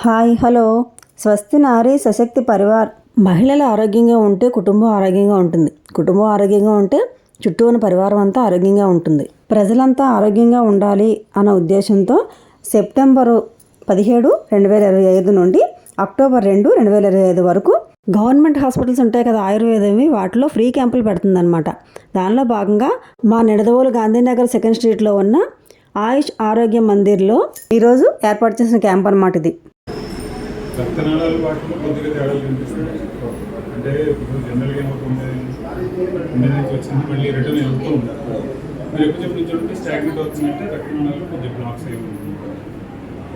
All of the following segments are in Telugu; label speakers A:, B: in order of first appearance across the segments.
A: హాయ్ హలో స్వస్తి నారీ సశక్తి పరివార్. మహిళలు ఆరోగ్యంగా ఉంటే కుటుంబం ఆరోగ్యంగా ఉంటుంది. కుటుంబం ఆరోగ్యంగా ఉంటే చుట్టూ ఉన్న పరివారం అంతా ఆరోగ్యంగా ఉంటుంది. ప్రజలంతా ఆరోగ్యంగా ఉండాలి అన్న ఉద్దేశంతో సెప్టెంబరు 17, 2025 నుండి అక్టోబర్ 2, 2025 వరకు గవర్నమెంట్ హాస్పిటల్స్ ఉంటాయి కదా, ఆయుర్వేదవి, వాటిలో ఫ్రీ క్యాంపులు పెడుతుందన్నమాట. దానిలో భాగంగా మా నిడదవోలు గాంధీనగర్ 2nd స్ట్రీట్లో ఉన్న ఆయుష్ ఆరోగ్య మందిర్లో ఈరోజు ఏర్పాటు చేసిన క్యాంప్ అన్నమాట ఇది.
B: రక్తనాళాలు వాటిలో కొద్దిగా తేడాలు కనిపిస్తాయి. అంటే ఇప్పుడు జనరల్గా ఏమవుతుంది, ఇండియా నుంచి వచ్చింది మళ్ళీ రిటర్న్ వెళ్తూ ఉంటారు. మీరు ఎక్కువ చెప్పిన చోటుకి స్టాగ్నెట్ అవుతుందంటే రక్తనాళాలు కొద్దిగా బ్లాక్స్ అయ్యి ఉంటుంది.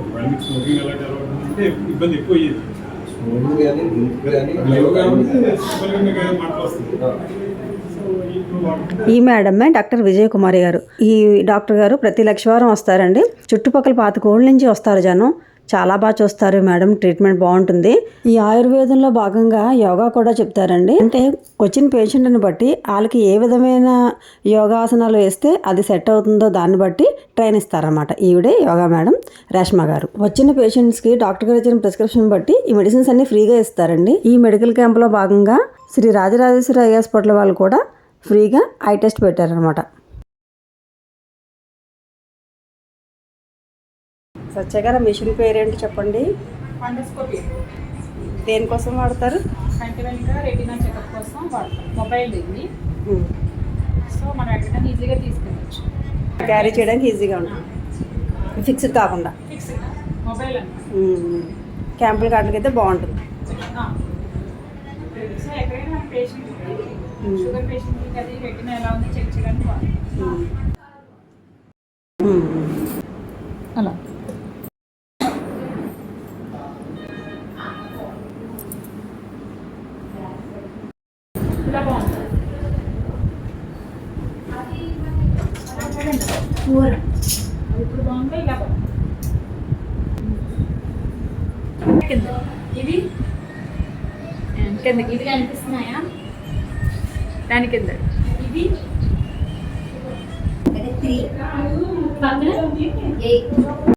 B: ఒకవేళ మీకు స్మోకింగ్ అలాంటి అలవాటు ఉంటే ఇబ్బంది ఎక్కువ అయ్యేది. మాటలు వస్తుంది.
A: ఈ మేడమే డాక్టర్ విజయకుమారి గారు. ఈ డాక్టర్ గారు ప్రతి లక్షవారం వస్తారండి. చుట్టుపక్కల 25 నుంచి వస్తారు జనం. చాలా బాగా చూస్తారు మేడం. ట్రీట్మెంట్ బాగుంటుంది. ఈ ఆయుర్వేదంలో భాగంగా యోగా కూడా చెప్తారండి. అంటే వచ్చిన పేషెంట్ని బట్టి వాళ్ళకి ఏ విధమైన యోగాసనాలు వేస్తే అది సెట్ అవుతుందో దాన్ని బట్టి ట్రైన్ ఇస్తారన్నమాట. ఈవిడే యోగా మేడం రేష్మా గారు. వచ్చిన పేషెంట్స్కి డాక్టర్ గారు ఇచ్చిన ప్రిస్క్రిప్షన్ బట్టి ఈ మెడిసిన్స్ అన్ని ఫ్రీగా ఇస్తారండి. ఈ మెడికల్ క్యాంప్లో భాగంగా శ్రీ రాజరాజేశ్వరి ఐ హాస్పిటల్ వాళ్ళు కూడా ఫ్రీగా ఐ టెస్ట్ పెట్టారనమాట. సత్యగారు మిషన్ పేరేంటి చెప్పండి?
C: ఫండోస్కోపీ.
A: దేనికోసం వాడతారు?
C: కంటి వెనుక రెటీనా చెకప్ కోసం వాడతాం. మొబైల్ ఇది, సో మనం ఎక్కడికైనా ఈజీగా తీసుకెళ్ళచ్చు.
A: క్యారీ చేయడానికి ఈజీగా ఉంటుంది, ఫిక్స్డ్ కాకుండా.
C: ఫిక్స్ మొబైల్ అన్నమాట.
A: క్యాంపుల కాటికైతే బాగుంటుంది.
C: సో ఎక్కడైనా మన పేషెంట్ షుగర్ పేషెంట్కి అది రెటీనా ఎలా ఉందో చెక్ చేయడానికి వాడతాం. అలా ఇలా బాగుంటుంది. ఇప్పుడు బాగుంటే ఇలా బాగుంటుంది. కింద ఇవి కిందకి ఇది కనిపిస్తున్నాయా? దాని కింద ఇది 3 8